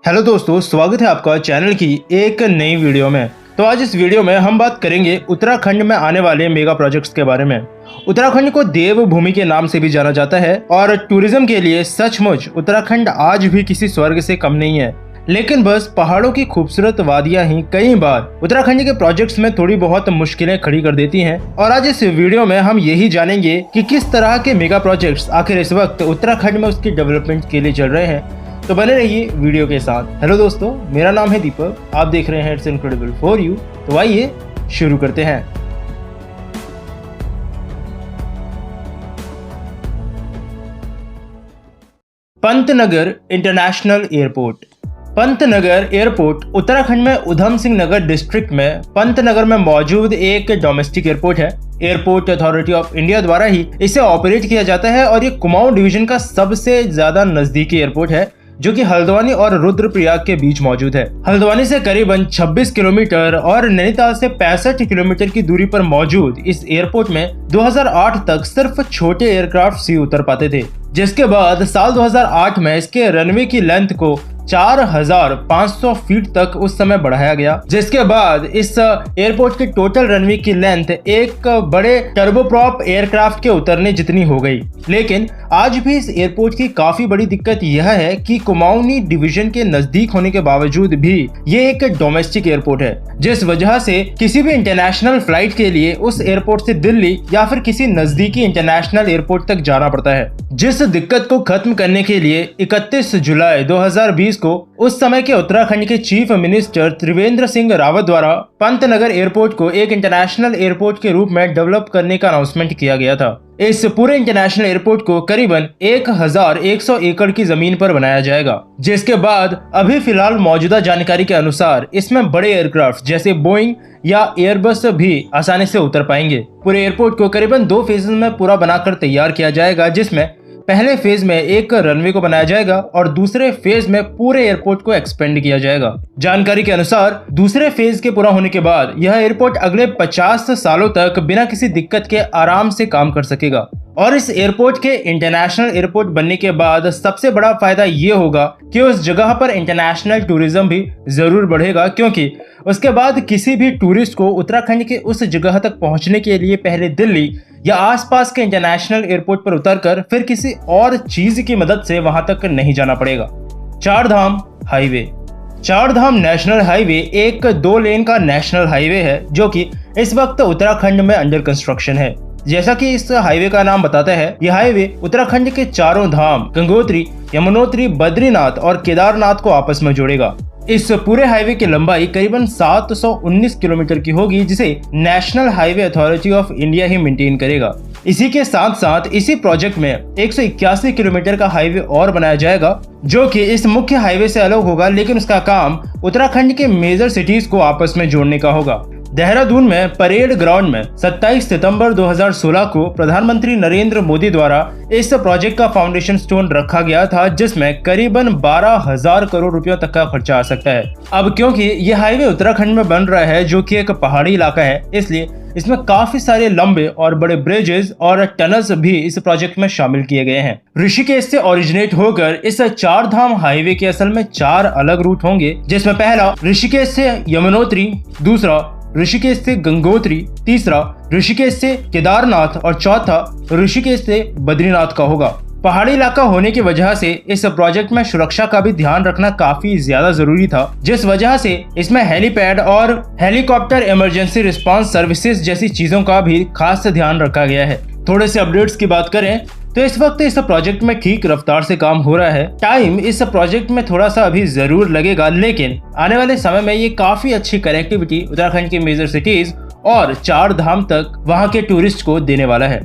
Hello दोस्तों, स्वागत है आपका चैनल की एक नई वीडियो में। तो आज इस वीडियो में हम बात करेंगे उत्तराखंड में आने वाले मेगा प्रोजेक्ट्स के बारे में। उत्तराखंड को देवभूमि के नाम से भी जाना जाता है और टूरिज्म के लिए सचमुच उत्तराखंड आज भी किसी स्वर्ग से कम नहीं है। लेकिन बस पहाड़ों की खूबसूरत वादियां ही कई बार उत्तराखंड के प्रोजेक्ट्स में थोड़ी बहुत मुश्किलें खड़ी कर देती हैं। और आज इस वीडियो में हम यही जानेंगे कि किस तरह के मेगा प्रोजेक्ट्स आखिर इस वक्त उत्तराखंड में उसकी डेवलपमेंट के लिए चल रहे हैं। तो बने रहिए वीडियो के साथ। हेलो दोस्तों, मेरा नाम है दीपक, आप देख रहे हैं इट्स इनक्रेडिबल फॉर यू। तो आइए शुरू करते हैं। Pantnagar international airport. Pantnagar airport Uttarakhand में उधम सिंह नगर डिस्ट्रिक्ट में पंतनगर में मौजूद एक डोमेस्टिक एयरपोर्ट है। एयरपोर्ट अथॉरिटी ऑफ इंडिया द्वारा ही इसे ऑपरेट किया जाता है और ये कुमाऊं डिवीजन का सबसे ज्यादा नजदीकी एयरपोर्ट है, जो कि हल्द्वानी और रुद्रप्रयाग के बीच मौजूद है। हल्द्वानी से करीबन 26 किलोमीटर और नैनीताल से 65 किलोमीटर की दूरी पर मौजूद इस एयरपोर्ट में 2008 तक सिर्फ छोटे एयरक्राफ्ट ही उतर पाते थे, जिसके बाद साल 2008 में इसके रनवे की लेंथ को 4500 फीट तक उस समय बढ़ाया गया, जिसके बाद इस एयरपोर्ट की टोटल रनवे की लेंथ एक बड़े टर्बोप्रॉप एयरक्राफ्ट के उतरने जितनी हो गई। लेकिन आज भी इस एयरपोर्ट की काफी बड़ी दिक्कत यह है कि कुमाऊनी डिवीजन के नजदीक होने के बावजूद भी ये एक डोमेस्टिक एयरपोर्ट है, जिस वजह से किसी भी इंटरनेशनल फ्लाइट के लिए उस एयरपोर्ट से दिल्ली या फिर किसी नजदीकी इंटरनेशनल एयरपोर्ट तक जाना पड़ता है। जिस दिक्कत को खत्म करने के लिए 31 जुलाई 2020 को उस समय के उत्तराखंड के चीफ मिनिस्टर त्रिवेंद्र सिंह रावत द्वारा पंतनगर एयरपोर्ट को एक इंटरनेशनल एयरपोर्ट के रूप में डेवलप करने का अनाउंसमेंट किया गया था। इस पूरे इंटरनेशनल एयरपोर्ट को करीबन 1100 एकड़ की जमीन पर बनाया जाएगा, जिसके बाद अभी फिलहाल मौजूदा जानकारी के अनुसार इसमें बड़े एयरक्राफ्ट जैसे बोइंग या एयरबस भी आसानी से उतर पाएंगे। पूरे एयरपोर्ट को करीबन 2 फेज में पूरा बनाकर तैयार किया जाएगा, जिसमें पहले फेज में एक रनवे को बनाया जाएगा और दूसरे फेज में पूरे एयरपोर्ट को एक्सपेंड किया जाएगा। जानकारी के अनुसार दूसरे फेज के पूरा होने के बाद यह एयरपोर्ट अगले 50 सालों तक बिना किसी दिक्कत के आराम से काम कर सकेगा। और इस एयरपोर्ट के इंटरनेशनल एयरपोर्ट बनने के बाद सबसे बड़ा फायदा ये होगा कि उस जगह पर इंटरनेशनल टूरिज्म भी जरूर बढ़ेगा, क्योंकि उसके बाद किसी भी टूरिस्ट को उत्तराखंड के उस जगह तक पहुंचने के लिए पहले दिल्ली या आसपास के इंटरनेशनल एयरपोर्ट पर उतरकर फिर किसी और चीज की मदद से वहां तक नहीं जाना पड़ेगा। चार धाम हाईवे। चार धाम नेशनल हाईवे एक 2 लेन का नेशनल हाईवे है, जो कि इस वक्त उत्तराखंड में अंडर कंस्ट्रक्शन है। जैसा कि इस हाईवे का नाम बताता है, यह हाईवे उत्तराखंड के चारों धाम गंगोत्री, यमुनोत्री, बद्रीनाथ और केदारनाथ को आपस में जोड़ेगा। इस पूरे हाईवे की लंबाई करीबन 719 किलोमीटर की होगी, जिसे national highway authority of India he maintain करेगा। इसी के साथ साथ इसी प्रोजेक्ट में 181 किलोमीटर का हाईवे और बनाया जाएगा, जो कि इस मुख्य हाईवे से अलग होगा, लेकिन उसका काम उत्तराखंड के मेजर सिटीज को आपस में जोड़ने का होगा। देहरादून में परेड ग्राउंड में 27 सितंबर 2016 को प्रधानमंत्री नरेंद्र मोदी द्वारा इस प्रोजेक्ट का फाउंडेशन स्टोन रखा गया था, जिसमें करीबन 12,000 करोड़ रुपयों तक का खर्चा आ सकता है। अब क्योंकि यह हाईवे उत्तराखंड में बन रहा है, जो कि एक पहाड़ी इलाका है, इसलिए इसमें काफी सारे लंबे और बड़े ब्रिजेस और टनल्स भी इस प्रोजेक्ट में शामिल किए गए हैं। ऋषिकेश से ओरिजिनेट होकर इस चार धाम हाईवे के असल में 4 अलग रूट होंगे, जिसमें पहला ऋषिकेश से यमुनोत्री, दूसरा ऋषिकेश से गंगोत्री, तीसरा ऋषिकेश से केदारनाथ और चौथा ऋषिकेश से बद्रीनाथ का होगा। पहाड़ी इलाका होने की वजह से इस प्रोजेक्ट में सुरक्षा का भी ध्यान रखना काफी ज्यादा जरूरी था, जिस वजह से इसमें हेलीपैड और हेलीकॉप्टर इमरजेंसी रिस्पांस सर्विसेज जैसी चीजों का भी खास ध्यान रखा गया है। थोड़े से अपडेट्स की बात करें तो इस वक्त इस प्रोजेक्ट में ठीक रफ्तार से काम हो रहा है। टाइम इस प्रोजेक्ट में थोड़ा सा अभी जरूर लगेगा, लेकिन आने वाले समय में ये काफी अच्छी कनेक्टिविटी उत्तराखंड के मेजर सिटीज और चार धाम तक वहां के टूरिस्ट को देने वाला है।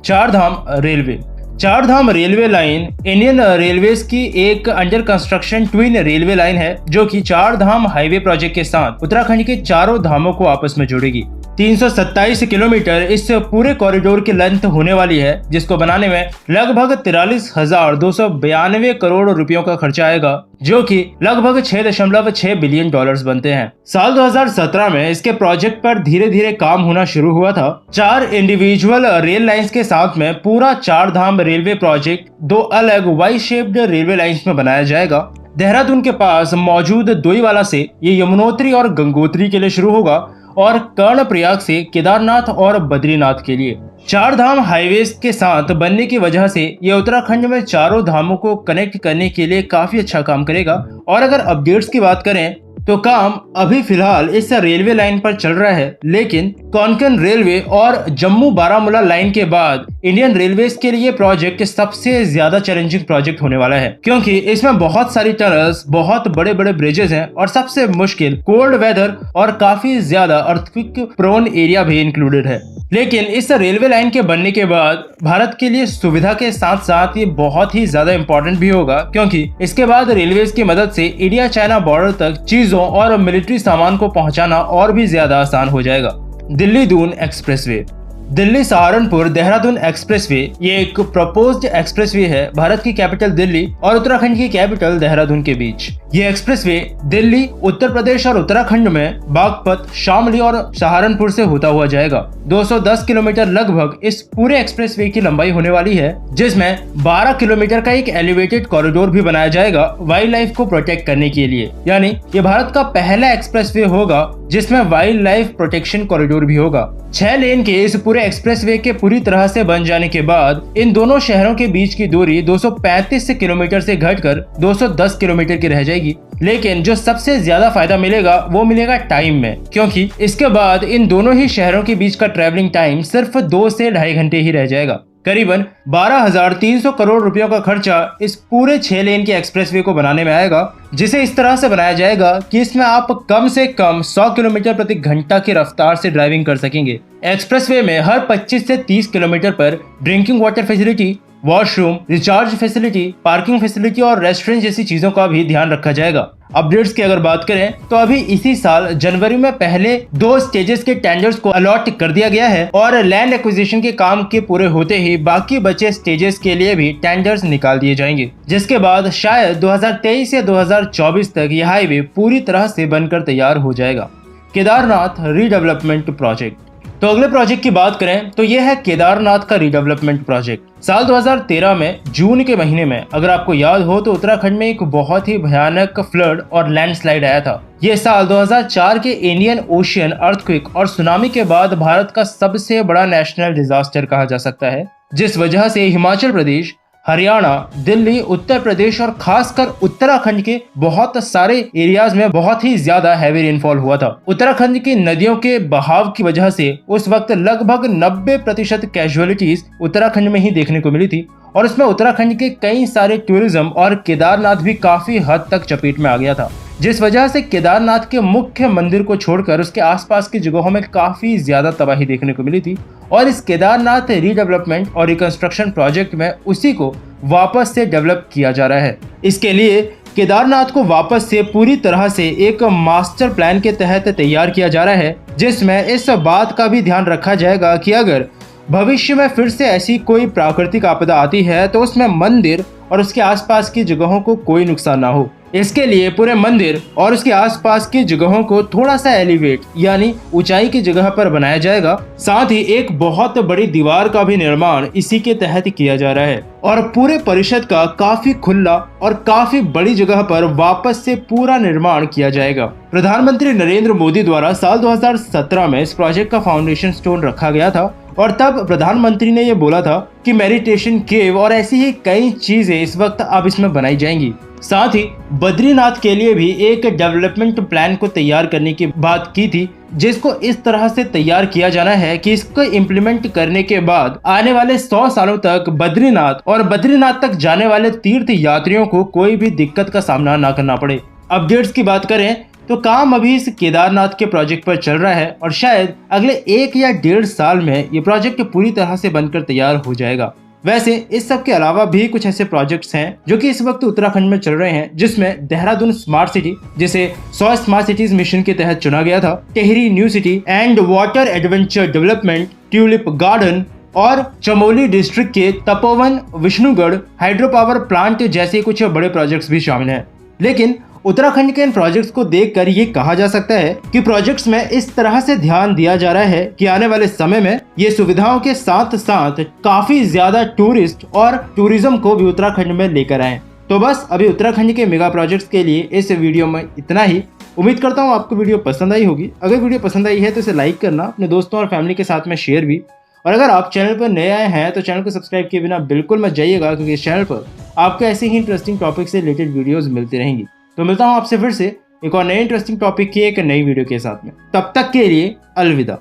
चार धाम रेलवे। चार धाम रेलवे लाइन इंडियन रेलवेज की एक under construction twin railway line है, जो कि चार धाम हाईवे प्रोजेक्ट के साथ उत्तराखंड के चारों धामों को आपस में जोड़ेगी। 327 किलोमीटर इस पूरे कॉरिडोर की लेंथ होने वाली है, जिसको बनाने में लगभग 43,292 करोड़ रुपयों का खर्चा आएगा, जो कि लगभग 6.6 बिलियन डॉलर्स बनते हैं। साल 2017 में इसके प्रोजेक्ट पर धीरे धीरे काम होना शुरू हुआ था। 4 इंडिविजुअल रेल लाइंस के साथ में पूरा चार धाम रेलवे प्रोजेक्ट 2 अलग वाई शेप्ड रेलवे लाइंस में बनाया जाएगा, देहरादून के पास मौजूद डोईवाला से ये यमुनोत्री और गंगोत्री के लिए शुरू होगा और कर्णप्रयाग से केदारनाथ और बद्रीनाथ के लिए। चार धाम हाईवेज के साथ बनने की वजह से ये उत्तराखंड में चारों धामों को कनेक्ट करने के लिए काफी अच्छा काम करेगा। और अगर अपडेट्स की बात करें तो काम अभी फिलहाल इस रेलवे लाइन पर चल रहा है, लेकिन कोंकण रेलवे और जम्मू बारामूला लाइन के बाद इंडियन रेलवेज के लिए प्रोजेक्ट सबसे ज्यादा चैलेंजिंग प्रोजेक्ट होने वाला है, क्योंकि इसमें बहुत सारी टनल्स, बहुत बड़े बड़े ब्रिजेस हैं और सबसे मुश्किल कोल्ड वेदर और काफी ज्यादा अर्थक्वेक प्रोन एरिया भी इंक्लूडेड है। लेकिन इस रेलवे लाइन के बनने के बाद भारत के लिए सुविधा के साथ साथ ये बहुत ही ज्यादा इम्पोर्टेंट भी होगा, क्योंकि इसके बाद रेलवेज की मदद से इंडिया चाइना बॉर्डर तक चीजों और मिलिट्री सामान को पहुंचाना और भी ज्यादा आसान हो जाएगा। दिल्ली दून एक्सप्रेसवे, दिल्ली सहारनपुर देहरादून एक्सप्रेसवे ये एक प्रपोज्ड एक्सप्रेसवे है भारत की कैपिटल दिल्ली और उत्तराखंड की कैपिटल देहरादून के बीच। ये एक्सप्रेसवे दिल्ली, उत्तर प्रदेश और उत्तराखंड में बागपत, शामली और सहारनपुर से होता हुआ जाएगा। 210 किलोमीटर लगभग इस पूरे एक्सप्रेसवे की लंबाई होने वाली है, जिसमें 12 किलोमीटर का एक एलिवेटेड कॉरिडोर भी बनाया जाएगा वाइल्ड लाइफ को प्रोटेक्ट करने के लिए। यानी ये भारत का पहला एक्सप्रेसवे होगा जिसमें वाइल्ड लाइफ प्रोटेक्शन कॉरिडोर भी होगा। 6 लेन के इस पूरे एक्सप्रेसवे के पूरी तरह से बन जाने के बाद इन दोनों शहरों के बीच की दूरी 235 किलोमीटर से घटकर 210 किलोमीटर की रह जाएगी। लेकिन जो सबसे ज्यादा फायदा मिलेगा वो मिलेगा टाइम में, क्योंकि इसके बाद इन दोनों ही शहरों के बीच का ट्रैवलिंग टाइम सिर्फ 2 से 2.5 घंटे ही रह जाएगा। करीबन 12,300 करोड़ रुपयों का खर्चा इस पूरे 6 लेन के एक्सप्रेसवे को बनाने में आएगा, जिसे इस तरह से बनाया जाएगा कि इसमें आप कम से कम 100 किलोमीटर प्रति घंटा की रफ्तार से ड्राइविंग कर सकेंगे। एक्सप्रेसवे में हर 25 से 30 किलोमीटर पर drinking water facility, washroom, recharge facility, parking facility और रेस्टोरेंट जैसी चीजों का भी ध्यान रखा जाएगा। अपडेट्स की अगर बात करें तो अभी इसी साल जनवरी में पहले 2 स्टेजेस के टेंडर्स को अलॉट कर दिया गया है और लैंड एक्विजिशन के काम के पूरे होते ही बाकी बचे स्टेजेस के लिए भी टेंडर्स निकाल दिए जाएंगे, जिसके बाद शायद 2023 या 2024 तक यह हाईवे पूरी तरह से बनकर तैयार हो जाएगा। केदारनाथ रीडेवलपमेंट प्रोजेक्ट, तो अगले प्रोजेक्ट की बात करें तो यह है केदारनाथ का रीडेवलपमेंट प्रोजेक्ट। साल 2013 में जून के महीने में अगर आपको याद हो तो उत्तराखंड में एक बहुत ही भयानक फ्लड और लैंडस्लाइड आया था। ये साल 2004 के इंडियन ओशियन अर्थक्वेक और सुनामी के बाद भारत का सबसे बड़ा नेशनल डिजास्टर कहा जा सकता है, जिस वजह से हिमाचल प्रदेश, हरियाणा, दिल्ली, उत्तर प्रदेश और खासकर उत्तराखंड के बहुत सारे एरियाज में बहुत ही ज्यादा हैवी रेनफॉल हुआ था। उत्तराखंड की नदियों के बहाव की वजह से उस वक्त लगभग 90% कैजुअलिटीज उत्तराखंड में ही देखने को मिली थी और इसमें उत्तराखंड के कई सारे टूरिज्म और केदारनाथ भी काफी हद तक चपेट में आ गया था, जिस वजह से केदारनाथ के मुख्य मंदिर को छोड़कर उसके आसपास की जगहों में काफी ज्यादा तबाही देखने को मिली थी। और इस केदारनाथ रीडेवलपमेंट और रिकंस्ट्रक्शन प्रोजेक्ट में उसी को वापस से डेवलप किया जा रहा है। इसके लिए केदारनाथ को वापस से पूरी तरह से एक मास्टर प्लान के तहत तैयार किया जा रहा है, जिसमें इस बात का भी ध्यान रखा जाएगा कि अगर भविष्य में फिर से ऐसी कोई प्राकृतिक आपदा आती है तो उसमें मंदिर और उसके आसपास की जगहों को कोई नुकसान ना हो। इसके लिए पूरे मंदिर और उसके आसपास की जगहों को थोड़ा सा एलिवेट यानी ऊंचाई की जगह पर बनाया जाएगा। साथ ही एक बहुत बड़ी दीवार का भी निर्माण इसी के तहत किया जा रहा है और पूरे परिषद का काफी खुला और काफी बड़ी जगह पर वापस से पूरा निर्माण किया जाएगा। प्रधानमंत्री नरेंद्र मोदी द्वारा साल 2017 में इस प्रोजेक्ट का फाउंडेशन स्टोन रखा गया था और तब प्रधानमंत्री ने ये बोला था कि मेडिटेशन केव और ऐसी ही कई चीजें इस वक्त अब इसमें बनाई जाएंगी। साथ ही बद्रीनाथ के लिए भी एक डेवलपमेंट प्लान को तैयार करने की बात की थी, जिसको इस तरह से तैयार किया जाना है कि इसको इम्प्लीमेंट करने के बाद आने वाले 100 सालों तक बद्रीनाथ और बद्रीनाथ तक जाने वाले तीर्थ यात्रियों को कोई भी दिक्कत का सामना ना करना पड़े। अपडेट्स की बात करें तो काम अभी इस केदारनाथ के प्रोजेक्ट पर चल रहा है और शायद अगले 1 या 1.5 साल में ये प्रोजेक्ट पूरी तरह से बनकर तैयार हो जाएगा। वैसे इस सब के अलावा भी कुछ ऐसे प्रोजेक्ट्स हैं जो कि इस वक्त उत्तराखंड में चल रहे हैं, जिसमें देहरादून स्मार्ट सिटी, जिसे 100 स्मार्ट सिटीज मिशन के तहत चुना गया था, Tehri new city and water adventure development, tulip garden और चमोली डिस्ट्रिक्ट के Tapovan, Vishnugarh hydro power plant जैसे कुछ बड़े प्रोजेक्ट्स भी शामिल हैं। लेकिन उत्तराखंड के इन प्रोजेक्ट्स को देखकर ये कहा जा सकता है कि प्रोजेक्ट्स में इस तरह से ध्यान दिया जा रहा है कि आने वाले समय में ये सुविधाओं के साथ साथ काफी ज्यादा टूरिस्ट और टूरिज्म को भी उत्तराखंड में लेकर आए। तो बस अभी उत्तराखंड के मेगा प्रोजेक्ट्स के लिए इस वीडियो में इतना ही। उम्मीद करता हूँ आपको वीडियो पसंद आई होगी। अगर वीडियो पसंद आई है तो इसे लाइक करना, अपने दोस्तों और फैमिली के साथ में शेयर भी। और अगर आप चैनल पर नए आए हैं तो चैनल को सब्सक्राइब किए बिना बिल्कुल मत जाइएगा, क्योंकि इस चैनल पर आपको ऐसे ही इंटरेस्टिंग टॉपिक से रिलेटेड वीडियोस मिलती रहेंगी। तो मिलता हूँ आपसे फिर से एक और नए इंटरेस्टिंग टॉपिक की एक नई वीडियो के साथ में। तब तक के लिए अलविदा।